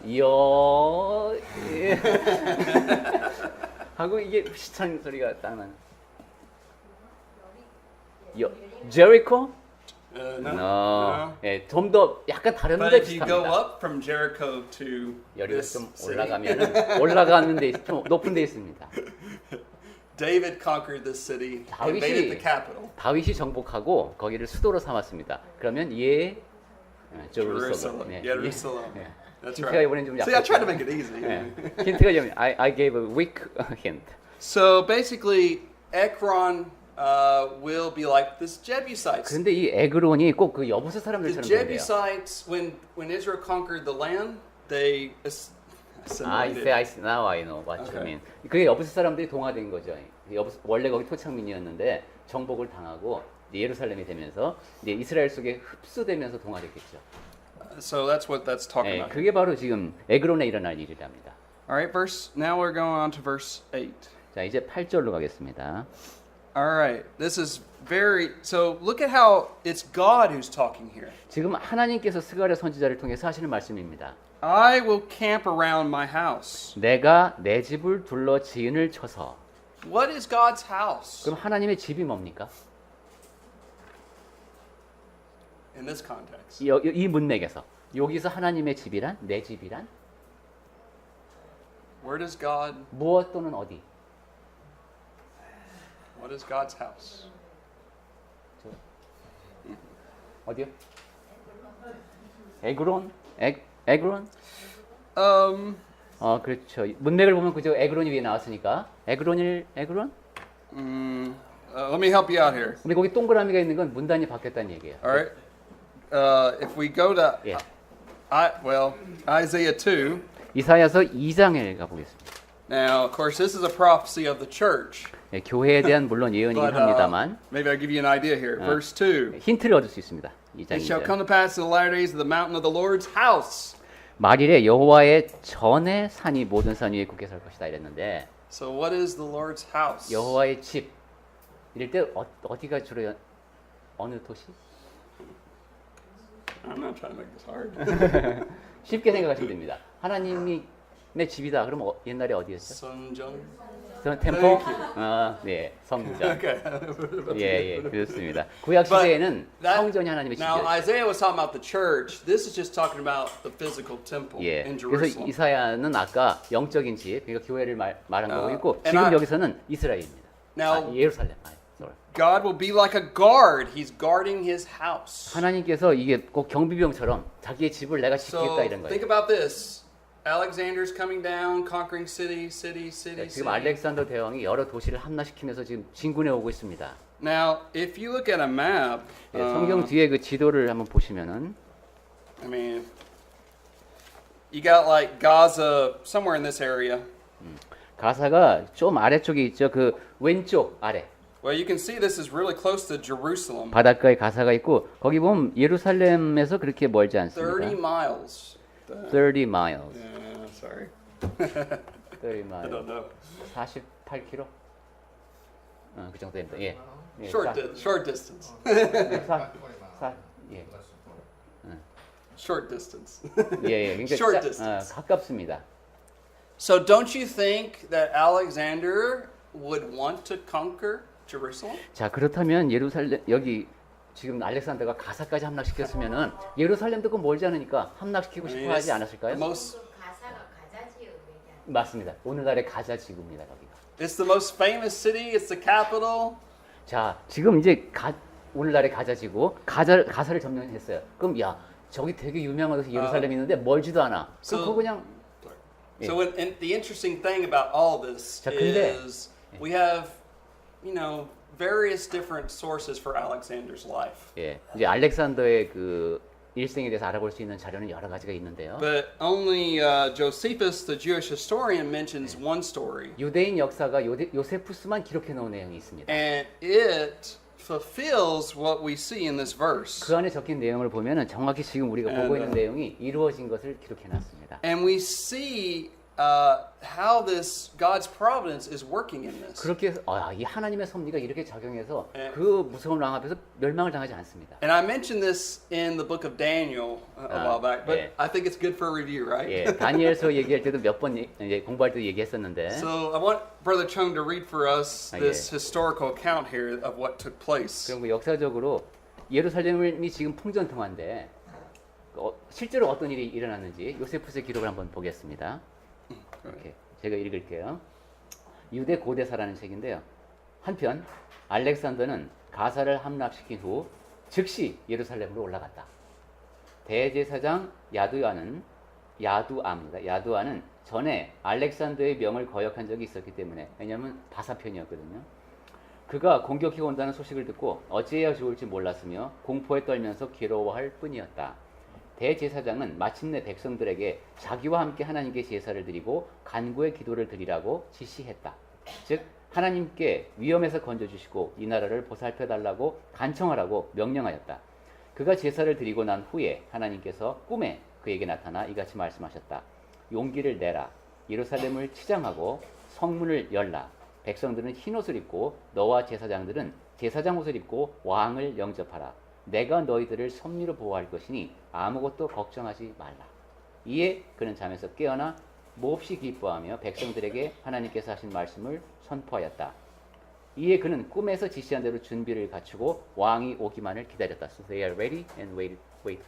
하고 이게 비슷한 소리가 딱 나는. 제리코? No. 예, 좀 더 약간 But 다른데 if you go 비슷합니다. up from Jericho to 여리고 this 좀 city, 올라가면은 올라가는 데 좀 높은 데 있습니다. David conquered this city and made it the capital. 다윗이 정복하고 거기를 수도로 삼았습니다. 그러면 Jerusalem. 네. Jerusalem. 예. That's 힌트가 right. 이번엔 좀 See, I tried to 약했어요. make it easy. 예. 힌트가 좀 I gave a weak hint. So basically, Ekron will be like this Jebusites. 그런데 이 에그론이 꼭 그 여부스 The 사람들처럼 된대요. Jebusites, when Israel conquered the land, they assimilated. I see. Now I know what you mean. 그게 여부스 사람들이 동화된 거죠. 원래 거기 토착민이었는데 정복을 당하고 예루살렘이 되면서 이제 이스라엘 속에 흡수되면서 동화됐겠죠. So that's what that's talking 예, about. 그게 바로 지금 에그론에 일어날 일이랍니다. All right, now we're going on to verse 8. 자, 이제 8절로 가겠습니다. All right, this is so look at how it's God who's talking here. 지금 하나님께서 스가랴 선지자를 통해서 하시는 말씀입니다. I will camp around my house. 내가 내 집을 둘러 지은을 쳐서. What is God's house 그럼 하나님의 집이 뭡니까? in this context? 이 문맥에서 여기서 하나님의 집이란 내 집이란 Where does God? 무엇 또는 어디? What is God's house? 어디요? 에그론? 에그론? 그렇죠. 문맥을 보면 그저 에그론이 위에 나왔으니까 에그론? Let me help you out here. 근데 거기 동그라미가 있는 건 문단이 바뀌었다는 얘기예요. All right. If we go to 예. Isaiah 2. 이사야서 2장에 가보겠습니다. Now, of course, this is a prophecy of the church. 예, 교회에 대한 물론 예언이긴 But 합니다만 maybe I'll give you an idea here. Verse 2. 힌트를 얻을 수 있습니다. It 2장 shall 2절. come to pass in the latter days of the mountain of the Lord's house. 말일에 여호와의 전에 산이 모든 산 위에 굳게 설 것이다 이랬는데 So what is the Lord's house? 여호와의 집 이럴 때 어디가 주로 어느 도시? I'm not trying to make this hard. 쉽게 생각하시면 됩니다. 하나님의 집이다. 그럼 옛날에 어디였죠? Sunjung. 템포? Thank you. 네, 성전. Okay. 예, 그렇습니다. 구약 시대에는 성전이 하나님의 Now 집이었죠. Isaiah was talking about the church. This is just talking about the physical temple 예, in 그래서 Jerusalem. 이사야는 아까 영적인 집, 그러니까 교회를 말한 거고 있고 and 지금 I- 여기서는 이스라엘입니다. Now 예루살렘. sorry. God will be like a guard. He's guarding His house. 하나님께서 이게 꼭 경비병처럼 자기의 집을 내가 So 지키겠다 이런 think 거예요. about this. Alexander's coming down, conquering city, city, city, 지금 city. 알렉산더 대왕이 여러 도시를 함락시키면서 지금 진군해 오고 있습니다. Now, if you look at a map, 예, 성경 뒤에 그 지도를 한번 보시면은 I mean, you got like Gaza somewhere in this area. 가사가 좀 아래쪽에 있죠. 그 왼쪽 아래 Well, you can see this is really close to Jerusalem. 바닷가에 가사가 있고 거기 보면 예루살렘에서 그렇게 멀지 30 않습니다. miles. 30 miles. Yeah, sorry. 30 I miles. don't know. 48km? 그 정도 됩니다. 예. 예, Short distance. 예. Short distance. 예, 예. 그러니까 Short distance. 가깝습니다. So don't you think that Alexander would want to conquer Jerusalem? 자, 그렇다면 예루살렘 여기 지금 알렉산더가 가사까지 함락시켰으면은 예루살렘도 그 멀지 않으니까 함락시키고 I 싶어 mean, 하지 it's 않았을까요? the most, 가사가 가자지요 그러니까. 맞습니다. 오늘날의 가자 지구입니다, 거기가. it's the most famous city. It's the capital. 자, 지금 이제 오늘날의 가자 지구 가사를 점령했어요. 그럼 야, 저기 되게 유명한 곳이 예루살렘이 있는데 멀지도 않아. 그럼 그거 그냥 So and the interesting thing about all this 자, 근데- is we have, various different sources for Alexander's life. 예, 이제 알렉산더의 그 일생에 대해서 알아볼 수 있는 자료는 여러 가지가 있는데요. But only Josephus, the Jewish historian, mentions one story. 유대인 역사가 요세푸스만 기록해 놓은 내용이 있습니다. And it fulfills what we see in this verse. 그 안에 적힌 내용을 보면은 정확히 지금 우리가 보고 있는 내용이 이루어진 것을 기록해 놨습니다. And we see how this God's providence is working in this. 그렇게 해서 이 하나님의 섭리가 이렇게 작용해서 예. 그 무서운 왕 앞에서 멸망을 당하지 않습니다. And I mentioned this in the book of Daniel a while back, but yeah. I think it's good for a review, right? 예, 다니엘서 얘기할 때도 몇 번 이제 공부할 때 얘기했었는데 So I want Brother Chung to read for us Ah, this yeah. historical account here of what took place. 그럼 그 역사적으로 예루살렘이 지금 풍전등화인데 실제로 어떤 일이 일어났는지 요세푸스의 기록을 한번 보겠습니다. 이렇게 제가 읽을게요. 유대 고대사라는 책인데요. 한편 알렉산더는 가사를 함락시킨 후 즉시 예루살렘으로 올라갔다. 대제사장 야두아는 전에 알렉산더의 명을 거역한 적이 있었기 때문에, 왜냐하면 바사편이었거든요. 그가 공격해 온다는 소식을 듣고 어찌해야 좋을지 몰랐으며 공포에 떨면서 괴로워할 뿐이었다. 대제사장은 마침내 백성들에게 자기와 함께 하나님께 제사를 드리고 간구의 기도를 드리라고 지시했다. 즉 하나님께 위험에서 건져주시고 이 나라를 보살펴달라고 간청하라고 명령하였다. 그가 제사를 드리고 난 후에 하나님께서 꿈에 그에게 나타나 이같이 말씀하셨다. 용기를 내라. 예루살렘을 치장하고 성문을 열라. 백성들은 흰옷을 입고 너와 제사장들은 제사장 옷을 입고 왕을 영접하라. 내가 너희들을 섭리로 보호할 것이니 아무것도 걱정하지 말라. 이에 그는 잠에서 깨어나 몹시 기뻐하며 백성들에게 하나님께서 하신 말씀을 선포하였다. 이에 그는 꿈에서 지시한 대로 준비를 갖추고 왕이 오기만을 기다렸다. So they are ready and wait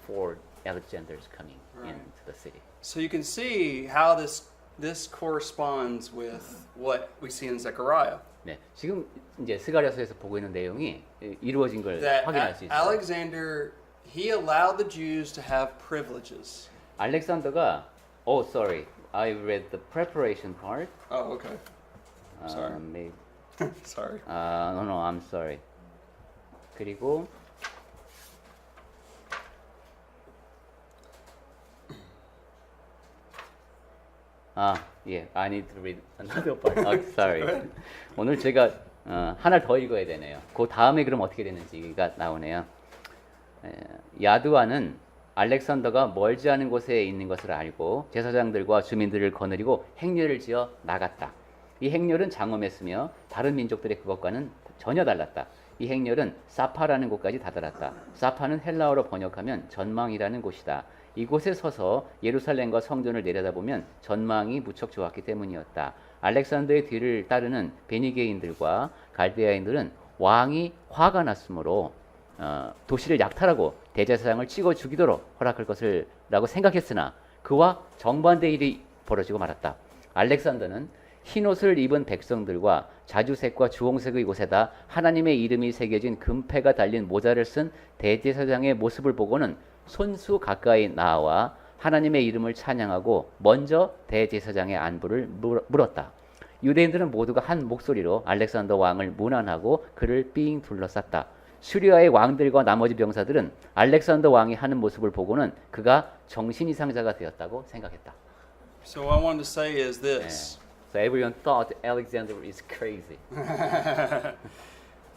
for Alexander's coming into the city. So you can see how this corresponds with what we see in Zechariah. 네, 지금 이제 스가랴서에서 보고 있는 내용이 이루어진 걸 That 확인할 수 있어요. Alexander, he allowed the Jews to have privileges. 알렉산더가 sorry, I read the preparation part. Oh, okay. Sorry. Maybe, Sorry. no, I'm sorry. 그리고 I need to read another part. Sorry. 오늘 제가 하나 더 읽어야 되네요. 그 다음에 그럼 어떻게 되는지가 나오네요. 야두아는 알렉산더가 멀지 않은 곳에 있는 것을 알고 제사장들과 주민들을 거느리고 행렬을 지어 나갔다. 이 행렬은 장엄했으며 다른 민족들의 그것과는 전혀 달랐다. 이 행렬은 사파라는 곳까지 다다랐다. 사파는 헬라어로 번역하면 전망이라는 곳이다. 이곳에 서서 예루살렘과 성전을 내려다보면 전망이 무척 좋았기 때문이었다. 알렉산더의 뒤를 따르는 베니게인들과 갈대아인들은 왕이 화가 났으므로 도시를 약탈하고 대제사장을 찍어 죽이도록 허락할 것을라고 생각했으나 그와 정반대 일이 벌어지고 말았다. 알렉산더는 흰옷을 입은 백성들과 자주색과 주홍색의 옷에다 하나님의 이름이 새겨진 금패가 달린 모자를 쓴 대제사장의 모습을 보고는 손수 가까이 나와 하나님의 이름을 찬양하고 먼저 대제사장의 안부를 물었다. 유대인들은 모두가 한 목소리로 알렉산더 왕을 문안하고 그를 삥 둘러쌌다. 수리아의 왕들과 나머지 병사들은 알렉산더 왕이 하는 모습을 보고는 그가 정신 이상자가 되었다고 생각했다. So what I wanted to say is this. So everyone thought Alexander is crazy.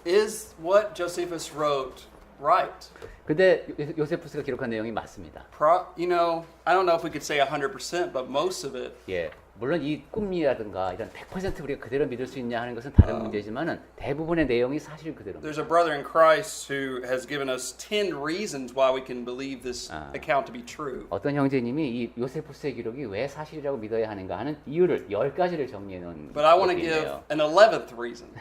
Is what Josephus wrote right? 근데 요세푸스가 기록한 내용이 맞습니다. You know, I don't know if we could say 100%, but most of it. 예, 물론 이 꿈이라든가 이런 100% 우리가 그대로 믿을 수 있냐 하는 것은 다른 문제지만은 대부분의 내용이 사실 그대로입니다. There's a brother in Christ who has given us 10 reasons why we can believe this account to be true. 어떤 형제님이 이 요세푸스의 기록이 왜 사실이라고 믿어야 하는가 하는 이유를 10가지를 정리해 놓은 But I want to 것이 give 있네요. an 11th reason,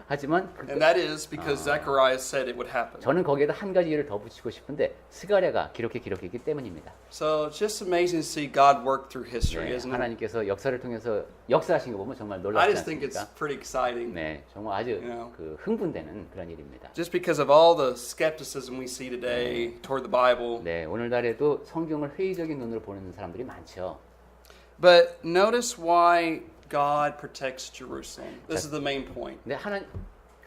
하지만 and that is because Zechariah said it would happen. 저는 거기에다 한 가지 이유를 더 붙이고 싶은데 스가랴가 기록했기 때문입니다. So it's just amazing to see God work through history, 네, isn't it? 하나님께서 역사를 통해서 역사하신 거 보면 정말 I 놀랍지 just think it's 않습니까? pretty exciting. 네, 정말 아주 know. 그 흥분되는 그런 일입니다. Just because of all the skepticism we see today toward the Bible. 네, 오늘날에도 성경을 회의적인 눈으로 보는 사람들이 많죠. But notice why God protects Jerusalem. This is the main point. 근데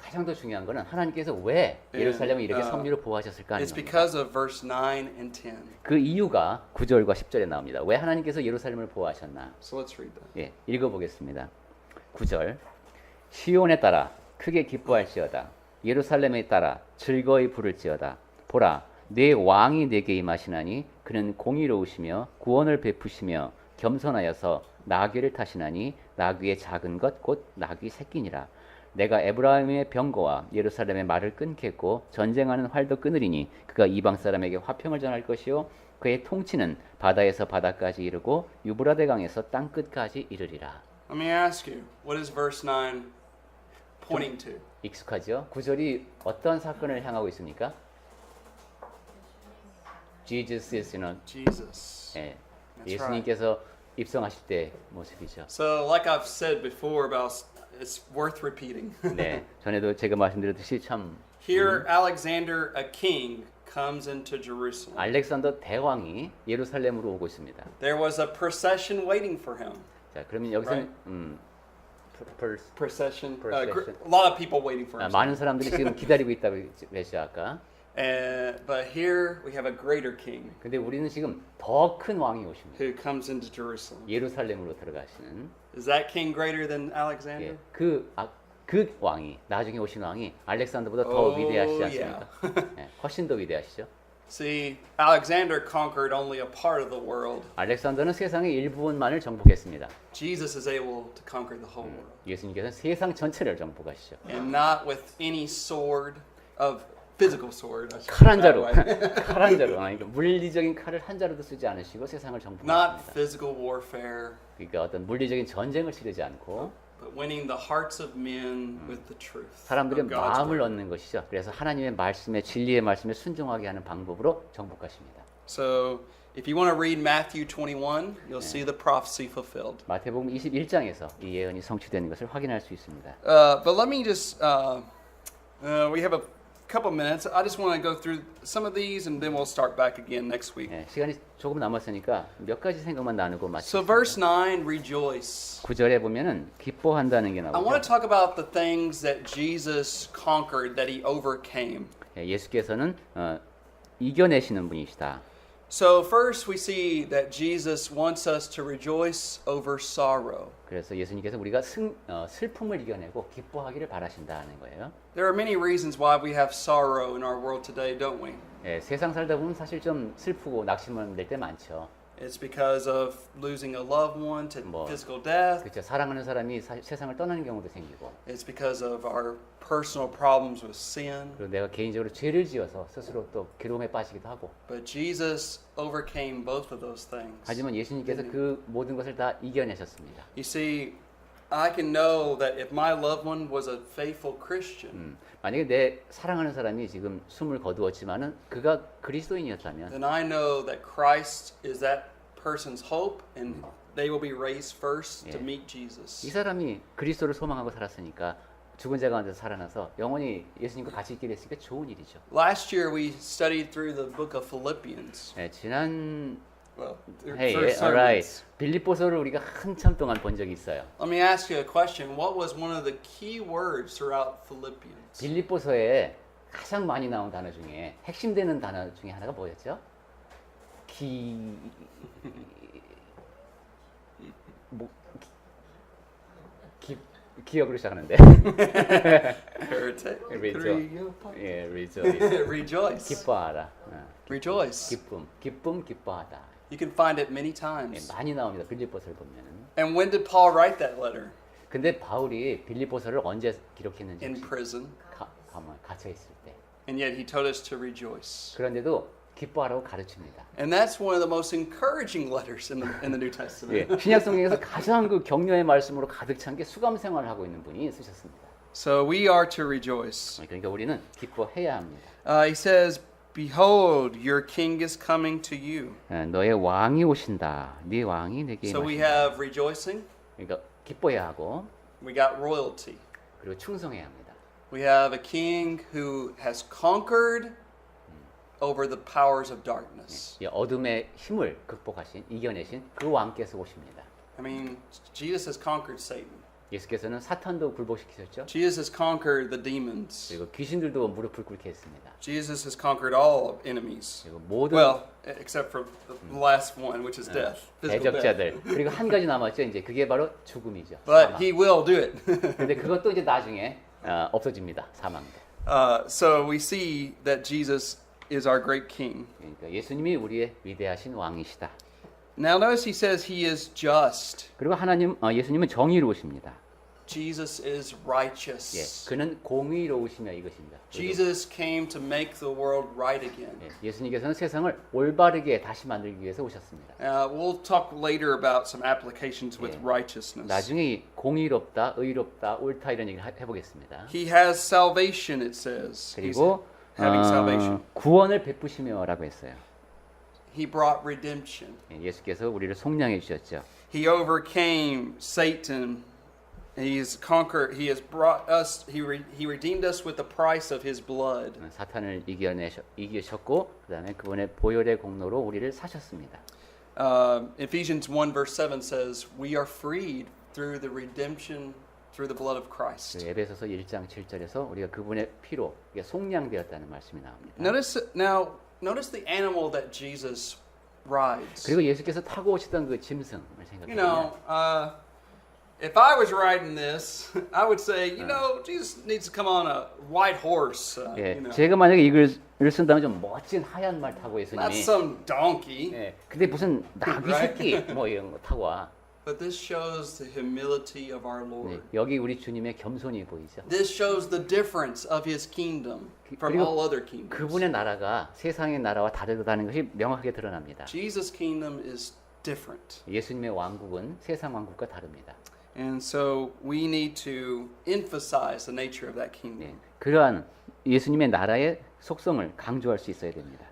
가장 더 중요한 거는 하나님께서 왜 예루살렘을 이렇게 섬기로 보호하셨을까 하는 It's 겁니다. because of verse 9 and 10. 그 이유가 9절과 10절에 나옵니다. 왜 하나님께서 예루살렘을 보호하셨나? So let's read that. 예, 읽어보겠습니다. 9절 시온에 따라 크게 기뻐할지어다. 예루살렘에 따라 즐거이 부를지어다. 보라, 내 왕이 내게 임하시나니 그는 공의로우시며 구원을 베푸시며 겸손하여서 나귀를 타시나니 나귀의 작은 것 곧 나귀 새끼니라. 내가 에브라임의 병거와 예루살렘의 말을 끊겠고 전쟁하는 활도 끊으리니 그가 이방 사람에게 화평을 전할 것이요 그의 통치는 바다에서 바다까지 이르고 유브라데 강에서 땅 끝까지 이르리라. Let me ask you, what is verse 9 pointing to? 익숙하죠? 9절이 어떤 사건을 향하고 있습니까? Jesus is, Jesus. 예, That's 예수님께서 입성하실 때 모습이죠. So like I've said before about it's worth repeating. 네, 전에도 제가 말씀드렸듯이 참 Here Alexander a king comes into Jerusalem. 알렉산더 대왕이 예루살렘으로 오고 있습니다. There was a procession waiting for him. 자, 그러면 여기서는 Procession. Procession. A lot of people waiting for him. 많은 사람들이 지금 기다리고 있다고 그랬죠 아까. But here we have a greater king 근데 우리는 지금 더 큰 왕이 오십니다. who comes into Jerusalem. 예루살렘으로 들어가시는 Is that king greater than Alexander? 예, 그 왕이 나중에 오신 왕이 알렉산더보다 더 Oh, 위대하시지 않습니까? 예, 훨씬 더 위대하시죠. See, Alexander conquered only a part of the world. 알렉산더는 세상의 일부분만을 정복했습니다. Jesus is able to conquer the whole world. 예수님께서는 세상 전체를 정복하시죠. And not with any sword of physical sword. I should 칼 한 put it 자로, that way. 칼 한 자로, 그러니까 물리적인 칼을 한 자로도 쓰지 않으시고 세상을 Not 정복하십니다. physical warfare, 그러니까 어떤 물리적인 전쟁을 치르지 않고 but winning the hearts of men with the truth 사람들의 of God's 마음을 word. 얻는 것이죠. 그래서 하나님의 말씀에 진리의 말씀에 순종하게 하는 방법으로 정복하십니다. So, if you want to read Matthew 21, you'll see the prophecy fulfilled. 마태복음 21장에서 이 예언이 성취되는 것을 확인할 수 있습니다. But let me just, we have a couple minutes. I just want to go through some of these and then we'll start back again next week. 예, 시간이 조금 남았으니까 몇 가지 생각만 나누고 So 마치겠습니다. verse 9, rejoice. 9절에 보면은 기뻐한다는 게 I want to 나오죠. talk about the things that Jesus conquered, that he overcame. 예, 예수께서는 이겨내시는 분이시다. So first we see that Jesus wants us to rejoice over sorrow. 그래서 예수님께서 우리가 슬픔을 이겨내고 기뻐하기를 바라신다는 거예요. There are many reasons why we have sorrow in our world today, don't we? 예, 세상 살다 보면 사실 좀 슬프고 낙심을 낼 때 많죠. It's because of losing a loved one to 뭐, physical death. 그렇죠. 사랑하는 사람이 세상을 떠나는 경우도 생기고, It's because of our personal problems with sin. 그리고 내가 개인적으로 죄를 지어서 스스로 또 괴로움에 빠지기도 하고. But Jesus overcame both of those things. 하지만 예수님께서 그 모든 것을 다 이겨내셨습니다. You see, I can know that if my loved one was a faithful Christian, 만약에 내 사랑하는 사람이 지금 숨을 거두었지만은 그가 그리스도인이었다면, then I know that Christ is that person's hope and they will be raised first to Yeah. meet 이 Jesus. 사람이 그리스도를 소망하고 살았으니까 죽은 자 가운데서 살아나서 영원히 예수님과 같이 있게 됐으니까 좋은 일이죠. Last year we studied through the book of Philippians. 네, 지난 Well, Hey, through alright. sermons. 빌립보서를 우리가 한참 동안 본 적이 있어요. Let me ask you a question. What was one of the key words throughout Philippians? 빌립보서에 가장 많이 나온 단어 중에 핵심되는 단어 중에 하나가 뭐였죠? 뭐, 기억으로 시작하는데. Heretic. Rejoice. 예, rejoice. Rejoice. 기뻐하라. Rejoice. 기쁨, 기뻐하다. You can find it many 예, times. 많이 나옵니다. 빌립보서를 보면은. And when did Paul write that letter? 근데 바울이 빌립보서를 언제 기록했는지 In 혹시 prison. 갇혀 있을 때. And yet he told us to rejoice. 그런데도 기뻐하라고 가르칩니다. And that's one of the most encouraging letters in the New Testament. 예, 신약 성경에서 가장 그 격려의 말씀으로 가득 찬 게 수감 생활을 하고 있는 분이 쓰셨습니다. So we are to rejoice. 그러니까 우리는 기뻐해야 합니다. He says, "Behold, your king is coming to you." 너의 왕이 오신다. 네 왕이 내게 So we 임하신다. have rejoicing. 그러니까 기뻐해야 하고 We got royalty. 그리고 충성해야 합니다. We have a king who has conquered over the powers of darkness. 이 어둠의 힘을 극복하신 이겨내신 그 왕께서 오십니다. I mean, Jesus has conquered Satan. 예수께서는 사탄도 굴복시키셨죠. Jesus has conquered the demons. 그리고 귀신들도 무릎을 꿇게 했습니다. Jesus has conquered all enemies. 그리고 모든 Well, except for the last one, which is death. Physical death. 대적자들 그리고 한 가지 남았죠. 이제 그게 바로 죽음이죠. But 사망. he will do it. 근데 그것도 이제 나중에 없어집니다. 사망도. So we see that Jesus is our great king. 그러니까 예수님이 우리의 위대하신 왕이시다. Now notice he says he is just. 그리고 예수님은 정의로우십니다. Jesus is 예, righteous. 그는 공의로우시며 이것입니다. Jesus came to make the world right again. 예, 예수님께서는 세상을 올바르게 다시 만들기 위해서 오셨습니다. We'll talk later about some applications with Yeah. righteousness. 나중에 이 공의롭다, 의롭다, 옳다 이런 얘기를 해보겠습니다. He has salvation, it says. He's 그리고 having salvation. 구원을 베푸시며라고 했어요. He brought redemption. 예, 예수께서 우리를 속량해 주셨죠. He overcame Satan. He has conquered. He has brought us. He redeemed us with the price of his blood. 사탄을 이기셨고 그다음에 그분의 보혈의 공로로 우리를 사셨습니다. Ephesians 1 verse 7 says, "We are freed through the redemption through the blood of Christ." 그 에베소서 1장 7절에서 우리가 그분의 피로 속량되었다는 말씀이 나옵니다. Notice the animal that Jesus rides. 그리고 예수께서 타고 오시던 그 짐승을 You 생각해보면 know, if I was riding this, I would say, you know, Jesus needs to come on a white horse. 예, You know, 제가 만약에 이걸 쓴다면 좀 멋진 하얀 말 타고 not 예수님이 some donkey. 예, 근데 무슨 나귀 새끼 뭐 이런 거 타고 와. But this shows the humility of our Lord. 네, 여기 우리 주님의 겸손이 보이죠. This shows the difference of His kingdom from 그리고 all other kingdoms. 그분의 나라가 세상의 나라와 다르다는 것이 명확하게 드러납니다. Jesus' kingdom is different. 예수님의 왕국은 세상 왕국과 다릅니다. And so we need to emphasize the nature of that 네, kingdom. 그러한 예수님의 나라의 속성을 강조할 수 있어야 됩니다.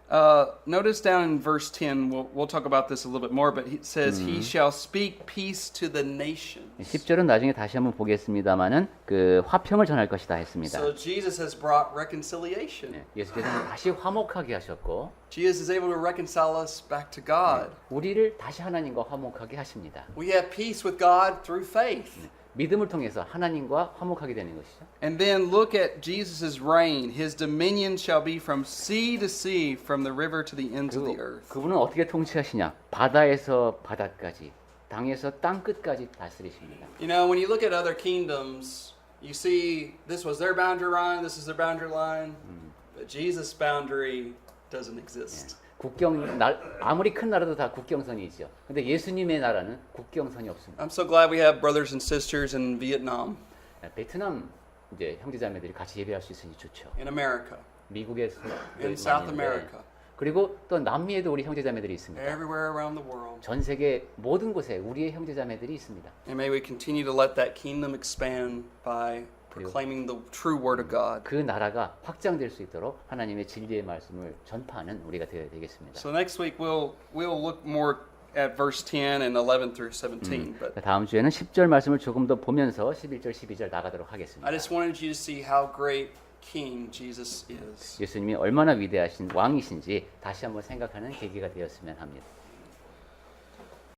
Notice down in verse 10, we'll talk about this a little bit more, but it says, He shall speak peace to the nations. 10절은 나중에 다시 한번 보겠습니다만은 그 화평을 전할 것이다 했습니다. So Jesus has brought reconciliation. 네, 예수께서는 다시 화목하게 하셨고 Jesus is able to reconcile us back to God. 우리를 다시 하나님과 화목하게 하십니다. We have peace with God through faith. 믿음을 통해서 하나님과 화목하게 되는 것이죠. And then look at Jesus' reign. His dominion shall be from sea to sea, from the river to the ends of the 그리고 earth. 그분은 어떻게 통치하시냐? 바다에서 바다까지, 땅에서 땅 끝까지 다스리십니다. You know, when you look at other kingdoms, you see this was their boundary line, this is their boundary line, but Jesus' boundary doesn't exist. 아무리 큰 나라도 다 국경선이 있죠. 근데 예수님의 나라는 국경선이 없습니다. I'm so glad we have brothers and sisters in Vietnam, 베트남 이제 형제자매들이 같이 예배할 수 있으니 좋죠. in America, 미국에서 in South America, 그리고 또 남미에도 우리 형제자매들이 있습니다. everywhere around the world. 전 세계 모든 곳에 우리의 형제자매들이 있습니다. And may we continue to let that kingdom expand by proclaiming the true word of God. 그 나라가 확장될 수 있도록 하나님의 진리의 말씀을 전파하는 우리가 되어야 되겠습니다. So next week we'll look more at verse 10 and 11 through 17. But 다음 주에는 10절 말씀을 조금 더 보면서 11절, 12절 나가도록 하겠습니다. I just wanted you to see how great King Jesus is. 예수님이 얼마나 위대하신 왕이신지 다시 한번 생각하는 계기가 되었으면 합니다.